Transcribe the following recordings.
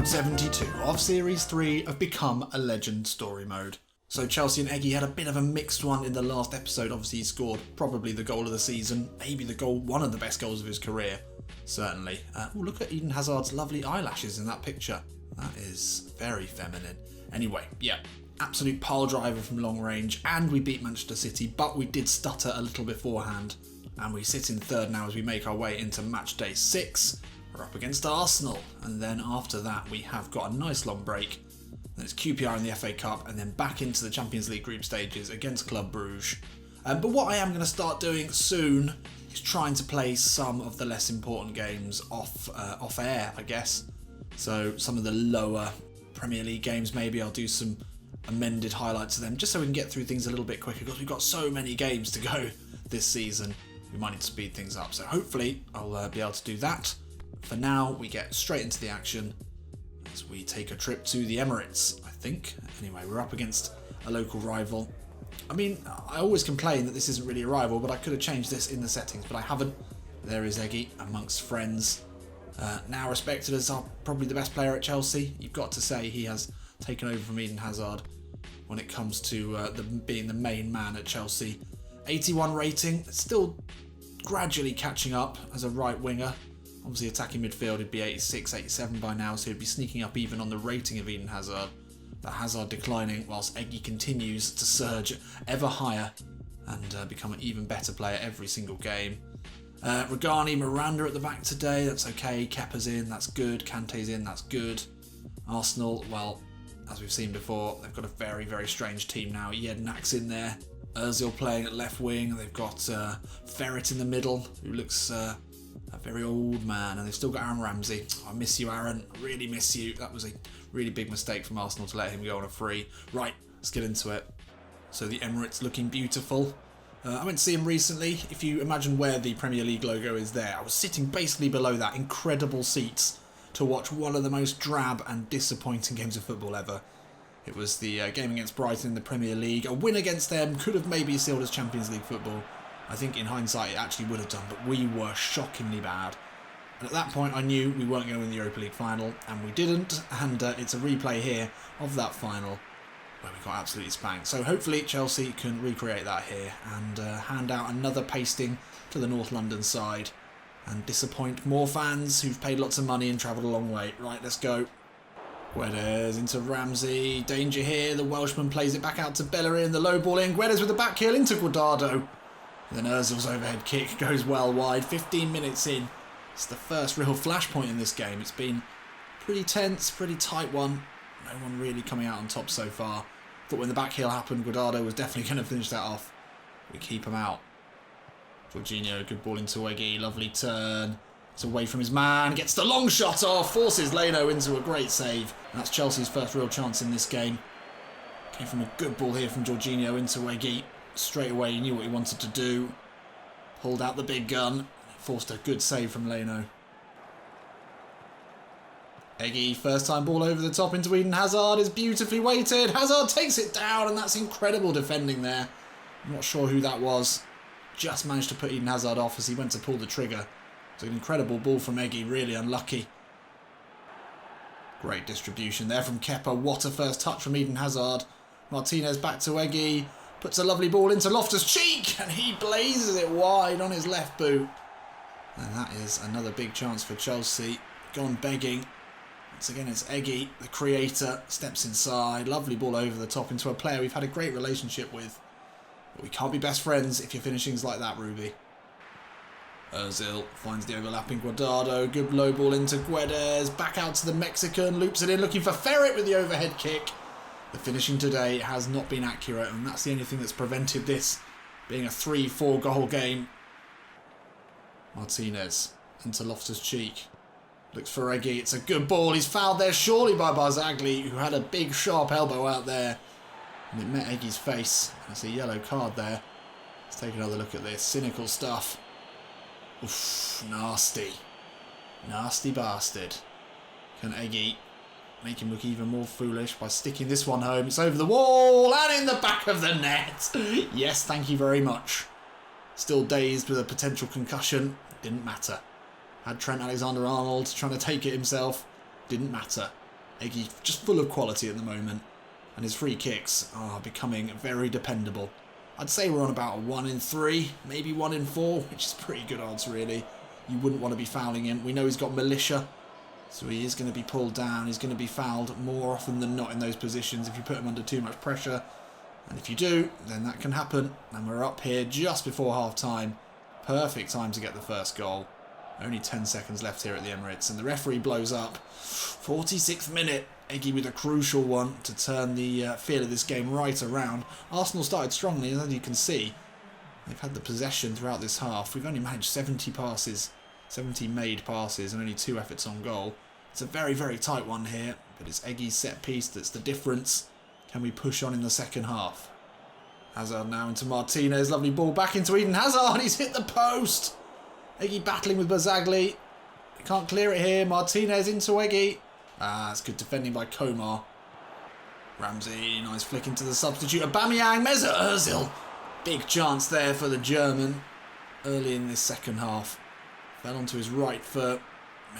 Episode 72 of Series 3 of Become a Legend story mode. So Chelsea and Eggy had a bit of a mixed one in the last episode. Obviously he scored probably the goal of the season, maybe one of the best goals of his career, certainly. Look at Eden Hazard's lovely eyelashes in that picture. That is very feminine. Anyway, yeah, absolute pile driver from long range, and we beat Manchester City, but we did stutter a little beforehand. And we sit in third now as we make our way into match day 6. We're up against Arsenal, and then after that we have got a nice long break. Then it's QPR in the FA Cup, and then back into the Champions League group stages against Club Brugge. But what I am going to start doing soon is trying to play some of the less important games off air, I guess. So some of the lower Premier League games, maybe I'll do some amended highlights of them, just so we can get through things a little bit quicker, because we've got so many games to go this season. We might need to speed things up, so hopefully I'll be able to do that. For now, we get straight into the action as we take a trip to the Emirates, I think. Anyway, we're up against a local rival. I mean, I always complain that this isn't really a rival, but I could have changed this in the settings, but I haven't. There is Eggy amongst friends. Now respected as probably the best player at Chelsea. You've got to say he has taken over from Eden Hazard when it comes to being the main man at Chelsea. 81 rating, it's still gradually catching up as a right winger. Obviously attacking midfield he'd be 86, 87 by now, so he'd be sneaking up even on the rating of Eden Hazard. But Hazard declining whilst Eggy continues to surge ever higher and become an even better player every single game. Regani, Miranda at the back today, that's okay. Kepa's in, that's good. Kante's in, that's good. Arsenal, well, as we've seen before, they've got a very, very strange team now. Jednak's in there. Ozil playing at left wing. They've got Ferret in the middle, who looks a very old man, and they've still got Aaron Ramsey. Oh, I miss you, Aaron. I really miss you. That was a really big mistake from Arsenal to let him go on a free. Right, let's get into it. So the Emirates looking beautiful. I went to see him recently. If you imagine where the Premier League logo is there, I was sitting basically below that. Incredible seats to watch one of the most drab and disappointing games of football ever. It was the game against Brighton in the Premier League. A win against them could have maybe sealed us Champions League football. I think in hindsight it actually would have done, but we were shockingly bad. And at that point I knew we weren't going to win the Europa League final, and we didn't, and it's a replay here of that final where we got absolutely spanked. So hopefully Chelsea can recreate that here and hand out another pasting to the North London side and disappoint more fans who've paid lots of money and travelled a long way. Right, let's go. Guedes into Ramsey, danger here, the Welshman plays it back out to Bellerin, the low ball in, Guedes with the back heel into Guardado. Then Ozil's overhead kick goes well wide. 15 minutes in. It's the first real flashpoint in this game. It's been pretty tense, pretty tight one. No one really coming out on top so far. Thought when the back heel happened, Guardado was definitely going to finish that off. We keep him out. Jorginho, good ball into Eggy. Lovely turn. It's away from his man. Gets the long shot off. Forces Leno into a great save. And that's Chelsea's first real chance in this game. Came from a good ball here from Jorginho into Eggy. Straight away he knew what he wanted to do. Pulled out the big gun. Forced a good save from Leno. Eggy, first time ball over the top into Eden Hazard is beautifully weighted. Hazard takes it down, and that's incredible defending there. I'm not sure who that was. Just managed to put Eden Hazard off as he went to pull the trigger. It's an incredible ball from Eggy, really unlucky. Great distribution there from Kepa. What a first touch from Eden Hazard. Martinez back to Eggy. Puts a lovely ball into Loftus-Cheek, and he blazes it wide on his left boot. And that is another big chance for Chelsea. Gone begging. Once again, it's Eggy, the creator, steps inside. Lovely ball over the top into a player we've had a great relationship with. But we can't be best friends if your finishing's like that, Ruby. Ozil finds the overlapping Guardado. Good low ball into Guedes. Back out to the Mexican. Loops it in, looking for Ferret with the overhead kick. The finishing today has not been accurate, and that's the only thing that's prevented this being a 3-4 goal game. Martinez into Loftus-Cheek. Looks for Eggy. It's a good ball. He's fouled there surely by Barzagli, who had a big sharp elbow out there. And it met Eggy's face. That's a yellow card there. Let's take another look at this. Cynical stuff. Oof, nasty. Nasty bastard. Can Eggy make him look even more foolish by sticking this one home? It's over the wall and in the back of the net. Yes, thank you very much. Still dazed with a potential concussion. Didn't matter. Had Trent Alexander-Arnold trying to take it himself. Didn't matter. Eggy just full of quality at the moment. And his free kicks are becoming very dependable. I'd say we're on about a 1 in 3, maybe 1 in 4, which is pretty good odds really. You wouldn't want to be fouling him. We know he's got militia, so he is going to be pulled down. He's going to be fouled more often than not in those positions if you put him under too much pressure. And if you do, then that can happen. And we're up here just before half time. Perfect time to get the first goal. Only 10 seconds left here at the Emirates, and the referee blows up. 46th minute. Eggy with a crucial one to turn the feel of this game right around. Arsenal started strongly, as you can see. They've had the possession throughout this half. We've only managed 70 passes, 70 made passes, and only 2 efforts on goal. It's a very, very tight one here, but it's Eggy's set piece that's the difference. Can we push on in the second half? Hazard now into Martinez. Lovely ball back into Eden Hazard. He's hit the post. Eggy battling with Bazagli. He can't clear it here. Martinez into Eggy. Ah, it's good defending by Komar. Ramsey, nice flick into the substitute. Aubameyang, Mesut Ozil. Big chance there for the German early in this second half. Fell onto his right foot.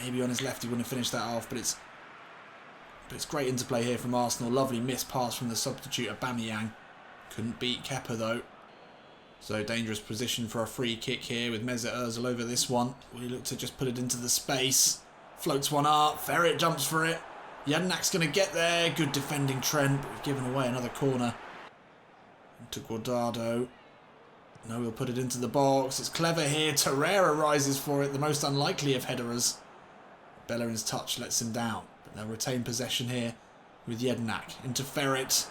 Maybe on his left he wouldn't have finished that off, but it's great interplay here from Arsenal. Lovely missed pass from the substitute Aubameyang. Couldn't beat Kepa though. So dangerous position for a free kick here with Mesut Ozil over this one. We look to just put it into the space. Floats one up. Ferret jumps for it. Jedinak's going to get there. Good defending Trent, but we've given away another corner. Into Guardado. No, we'll put it into the box. It's clever here. Torreira rises for it. The most unlikely of headerers. Bellerin's touch lets him down. But they'll retain possession here with Jedinak. Into Ferret.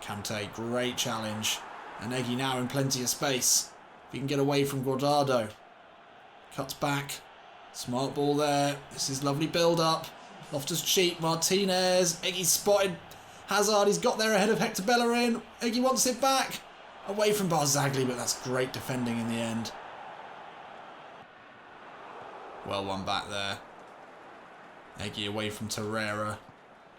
Kante, great challenge. And Eggy now in plenty of space. If he can get away from Guardado. Cuts back. Smart ball there. This is lovely build-up. Loftus-Cheek, Martinez. Eggy spotted Hazard. He's got there ahead of Hector Bellerin. Eggy wants it back. Away from Barzagli, but that's great defending in the end. Well won back there. Eggy away from Torreira.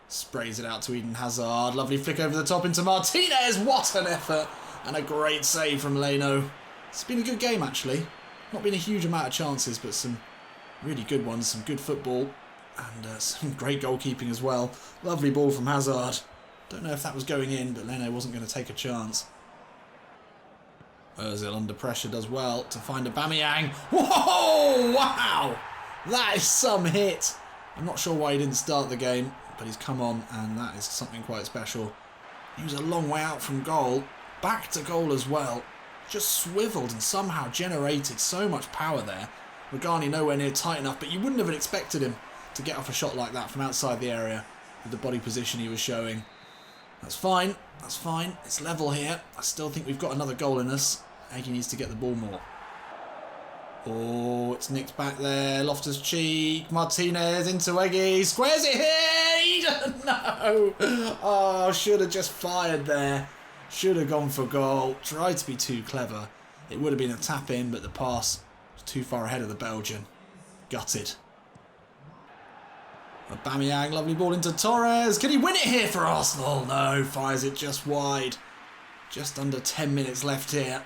Sprays it out to Eden Hazard. Lovely flick over the top into Martinez. What an effort. And a great save from Leno. It's been a good game, actually. Not been a huge amount of chances, but some really good ones. Some good football. And some great goalkeeping as well. Lovely ball from Hazard. Don't know if that was going in, but Leno wasn't going to take a chance. Ozil under pressure does well to find Aubameyang. Whoa! Wow! That is some hit. I'm not sure why he didn't start the game, but he's come on, and that is something quite special. He was a long way out from goal. Back to goal as well. Just swiveled and somehow generated so much power there. Regani nowhere near tight enough, but you wouldn't have expected him to get off a shot like that from outside the area with the body position he was showing. That's fine. That's fine. It's level here. I still think we've got another goal in us. Eggy needs to get the ball more. Oh, it's nicked back there. Loftus-Cheek. Martinez into Eggy. Squares it here. No. Oh, should have just fired there. Should have gone for goal. Tried to be too clever. It would have been a tap in, but the pass was too far ahead of the Belgian. Gutted. Aubameyang, lovely ball into Torres. Can he win it here for Arsenal? No, fires it just wide. Just under 10 minutes left here.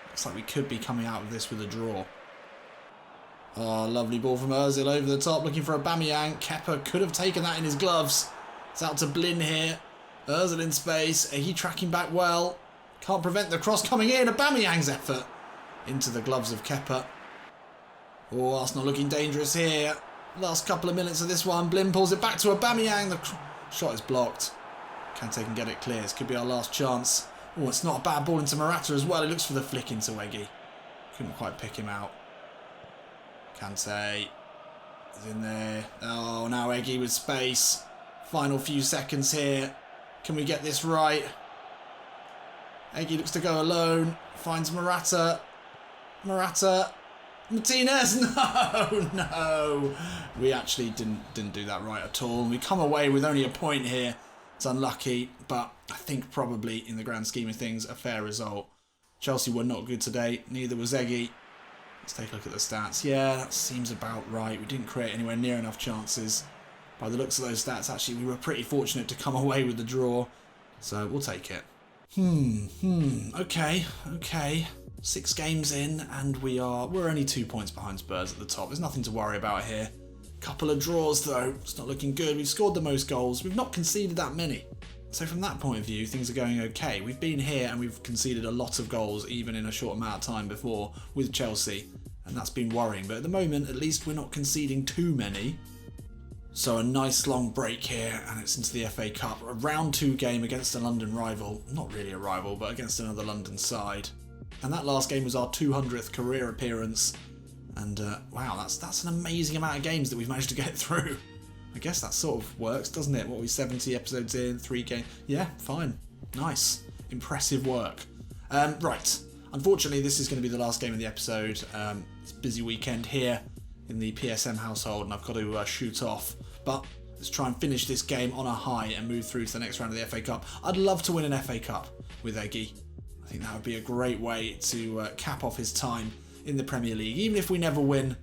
Looks like we could be coming out of this with a draw. Oh, lovely ball from Ozil over the top, looking for Aubameyang. Kepa could have taken that in his gloves. It's out to Blin here. Ozil in space. He tracking back well. Can't prevent the cross coming in. Aubameyang's effort into the gloves of Kepa. Oh, Arsenal looking dangerous here. Last couple of minutes of this one. Blin pulls it back to Aubameyang. The shot is blocked. Kante can get it clear. This could be our last chance. Oh, it's not a bad ball into Morata as well. He looks for the flick into Eggy. Couldn't quite pick him out. Kante is in there. Oh, now Eggy with space. Final few seconds here. Can we get this right? Eggy looks to go alone. Finds Morata. Morata. Martinez. No, no. We actually didn't do that right at all. We come away with only a point here. It's unlucky, but I think probably in the grand scheme of things, a fair result. Chelsea were not good today. Neither was Eggy. Let's take a look at the stats. Yeah, that seems about right. We didn't create anywhere near enough chances. By the looks of those stats, actually, we were pretty fortunate to come away with the draw. So we'll take it. Okay. 6 games in, and we're only 2 points behind Spurs at the top. There's nothing to worry about here. Couple of draws though, it's not looking good. We've scored the most goals, we've not conceded that many. So from that point of view, things are going okay. We've been here and we've conceded a lot of goals, even in a short amount of time before, with Chelsea. And that's been worrying. But at the moment, at least we're not conceding too many. So a nice long break here, and it's into the FA Cup. A round 2 game against a London rival. Not really a rival, but against another London side. And that last game was our 200th career appearance. And wow, that's an amazing amount of games that we've managed to get through. I guess that sort of works, doesn't it? What are we, 70 episodes in, 3 games? Yeah, fine. Nice. Impressive work. Right. Unfortunately, this is going to be the last game of the episode. It's a busy weekend here in the PSM household, and I've got to shoot off. But let's try and finish this game on a high and move through to the next round of the FA Cup. I'd love to win an FA Cup with Eggy. I think that would be a great way to cap off his time in the Premier League. Even if we never win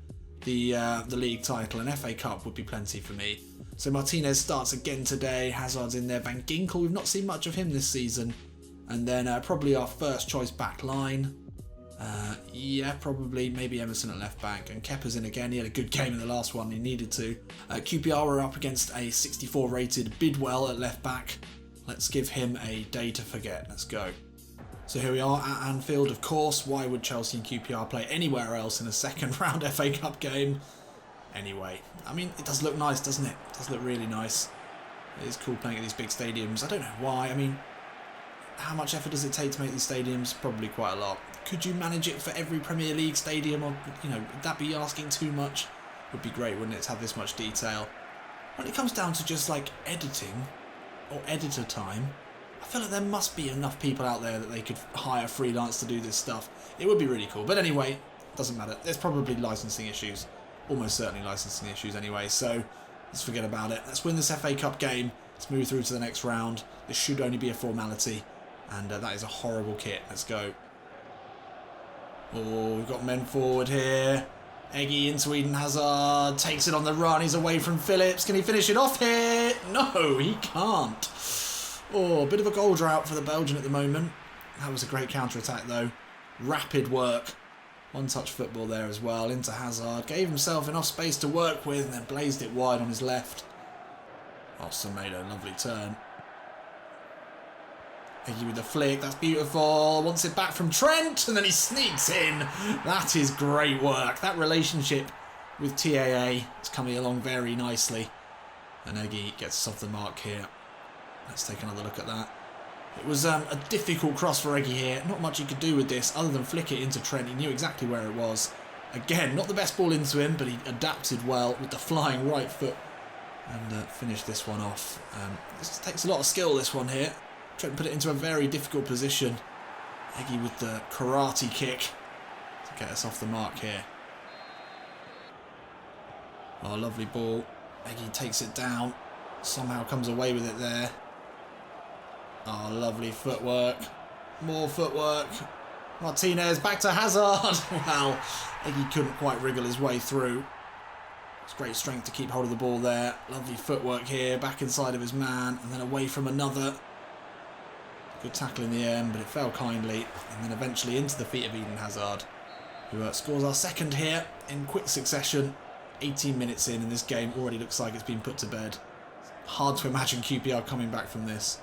the league title, an FA Cup would be plenty for me. So Martinez starts again today. Hazard's in there. Van Ginkel, we've not seen much of him this season. And then probably our first choice back line. Yeah, probably. Maybe Emerson at left back. And Kepa's in again. He had a good game in the last one. He needed to. QPR were up against a 64 rated Bidwell at left back. Let's give him a day to forget. Let's go. So here we are at Anfield, of course. Why would Chelsea and QPR play anywhere else in a second round FA Cup game? Anyway, I mean, it does look nice, doesn't it? It does look really nice. It is cool playing at these big stadiums. I don't know why. I mean, how much effort does it take to make these stadiums? Probably quite a lot. Could you manage it for every Premier League stadium? Or, you know, would that be asking too much? Would be great, wouldn't it, to have this much detail? When it comes down to just like editing or editor time, I feel like there must be enough people out there that they could hire freelance to do this stuff. It would be really cool. But anyway, doesn't matter. There's probably licensing issues. Almost certainly licensing issues anyway. So let's forget about it. Let's win this FA Cup game. Let's move through to the next round. This should only be a formality. And that is a horrible kit. Let's go. Oh, we've got men forward here. Eggy into Eden Hazard. Takes it on the run. He's away from Phillips. Can he finish it off here? No, he can't. Oh, a bit of a goal drought for the Belgian at the moment. That was a great counter-attack though. Rapid work. One-touch football there as well. Into Hazard. Gave himself enough space to work with and then blazed it wide on his left. Austin made a lovely turn. Eggy with the flick. That's beautiful. Wants it back from Trent and then he sneaks in. That is great work. That relationship with TAA is coming along very nicely. And Eggy gets us off the mark here. Let's take another look at that. It was a difficult cross for Eggy here. Not much he could do with this other than flick it into Trent. He knew exactly where it was. Again, not the best ball into him, but he adapted well with the flying right foot and finished this one off. This takes a lot of skill, this one here. Trent put it into a very difficult position. Eggy with the karate kick to get us off the mark here. Oh, lovely ball. Eggy takes it down. Somehow comes away with it there. Oh, lovely footwork. More footwork. Martinez back to Hazard. Wow. Eggy couldn't quite wriggle his way through. It's great strength to keep hold of the ball there. Lovely footwork here. Back inside of his man. And then away from another. Good tackle in the end, but it fell kindly. And then eventually into the feet of Eden Hazard, who scores our second here in quick succession. 18 minutes in, and this game already looks like it's been put to bed. Hard to imagine QPR coming back from this.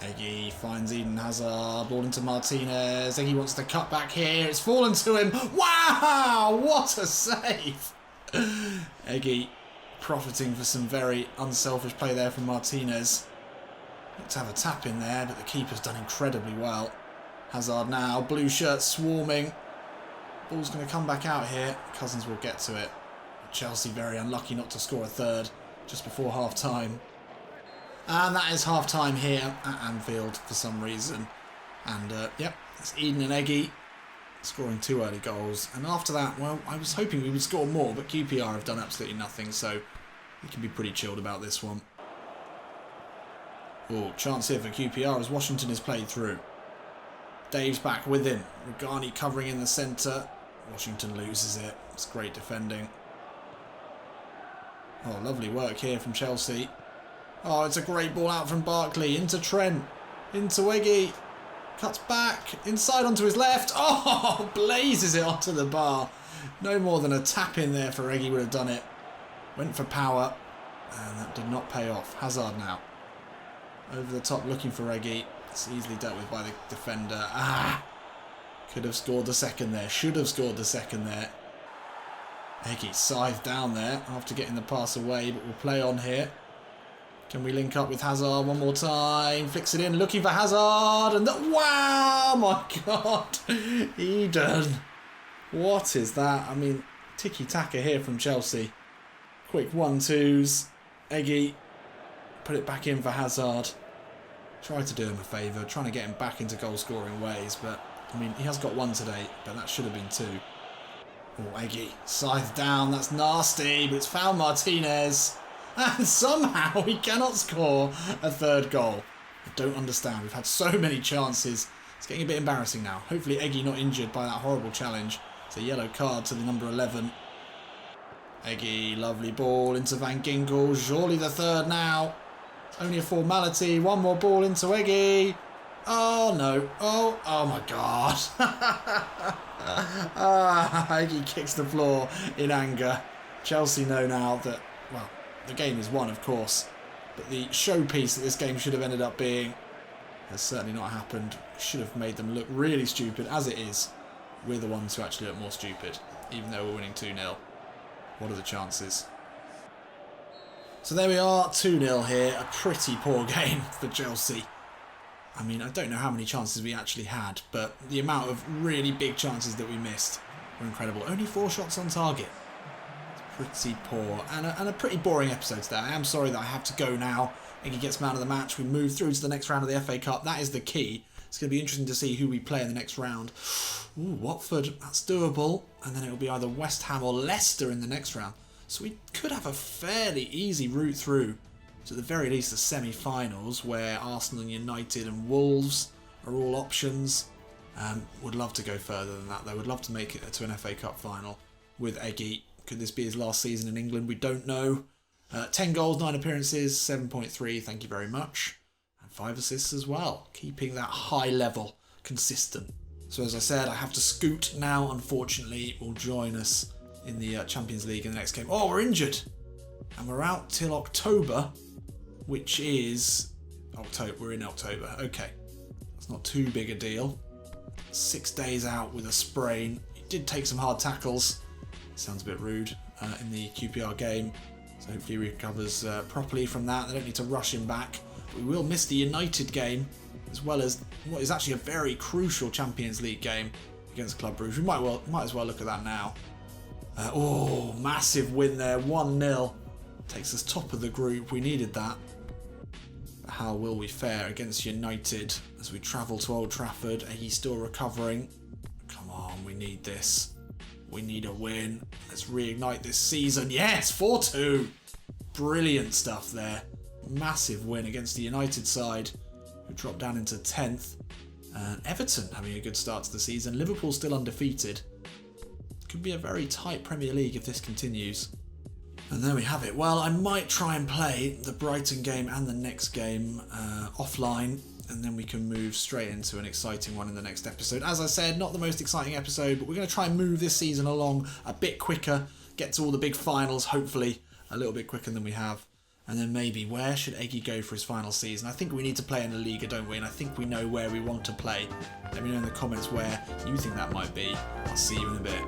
Eggy finds Eden Hazard, ball into Martinez. Eggy wants to cut back here. It's fallen to him. Wow, what a save. Eggy profiting for some very unselfish play there from Martinez. Looked to have a tap in there, but the keeper's done incredibly well. Hazard now, blue shirt swarming. Ball's going to come back out here. Cousins will get to it. Chelsea very unlucky not to score a third just before half time. And that is half time here at Anfield for some reason. And yep, it's Eden and Eggy scoring 2 early goals. And after that, well, I was hoping we would score more, but QPR have done absolutely nothing, so we can be pretty chilled about this one. Oh, chance here for QPR as Washington is played through. Dave's back with him. Rugani covering in the centre. Washington loses it. It's great defending. Oh, lovely work here from Chelsea. Oh, it's a great ball out from Barkley. Into Trent. Into Eggy. Cuts back. Inside onto his left. Oh, blazes it onto the bar. No more than a tap in there for Eggy would have done it. Went for power, and that did not pay off. Hazard now. Over the top looking for Eggy. It's easily dealt with by the defender. Could have scored the second there. Should have scored the second there. Eggy scythed down there after getting the pass away, but we'll play on here. Can we link up with Hazard one more time? Flicks it in, looking for Hazard, and wow, my God, Eden. What is that? I mean, tiki-taka here from Chelsea. Quick 1-2s. Eggy, put it back in for Hazard. Tried to do him a favour, trying to get him back into goal-scoring ways, but, I mean, he has got one today, but that should have been two. Oh, Eggy, scythe down, that's nasty, but it's found Martinez. And somehow he cannot score a third goal. I don't understand. We've had so many chances. It's getting a bit embarrassing now. Hopefully Eggy not injured by that horrible challenge. It's a yellow card to the number 11. Eggy, lovely ball into Van Ginkel. Surely the third now. Only a formality. One more ball into Eggy. Oh no. Oh my God. Eggy kicks the floor in anger. Chelsea know now that, well, the game is won, of course, but the showpiece that this game should have ended up being has certainly not happened. Should have made them look really stupid. As it is, we're the ones who actually look more stupid, even though we're winning 2-0. What are the chances? So there we are, 2-0 here. A pretty poor game for Chelsea. I mean, I don't know how many chances we actually had, but the amount of really big chances that we missed were incredible. Only 4 shots on target. Pretty poor and a pretty boring episode today. I am sorry that I have to go now. Eggy gets man of the match. We move through to the next round of the FA Cup. That is the key. It's going to be interesting to see who we play in the next round. Ooh, Watford, that's doable. And then it will be either West Ham or Leicester in the next round. So we could have a fairly easy route through to the very least the semi-finals, where Arsenal and United and Wolves are all options. Would love to go further than that though. Would love to make it to an FA Cup final with Eggy. Could this be his last season in England? We don't know. 10 goals, 9 appearances, 7.3, thank you very much. And 5 assists as well, keeping that high level consistent. So as I said, I have to scoot now, unfortunately. Will join us in the Champions League in the next game. Oh, we're injured. And we're out till October, which is... October. We're in October. Okay. That's not too big a deal. 6 days out with a sprain. He did take some hard tackles. Sounds a bit rude in the QPR game, so hopefully he recovers properly from that. They don't need to rush him back. But we will miss the United game, as well as what is actually a very crucial Champions League game against Club Brugge. We might as well look at that now. Oh, massive win there, 1-0. Takes us top of the group. We needed that. But how will we fare against United as we travel to Old Trafford? He's still recovering. Come on, we need this. We need a win. Let's reignite this season. Yes, 4-2. Brilliant stuff there. Massive win against the United side, who dropped down into 10th. Everton having a good start to the season. Liverpool still undefeated. Could be a very tight Premier League if this continues. And there we have it. Well, I might try and play the Brighton game and the next game offline, and then we can move straight into an exciting one in the next episode. As I said, not the most exciting episode, but we're going to try and move this season along a bit quicker, get to all the big finals, hopefully, a little bit quicker than we have. And then maybe, where should Eggy go for his final season? I think we need to play in the Liga, don't we? And I think we know where we want to play. Let me know in the comments where you think that might be. I'll see you in a bit.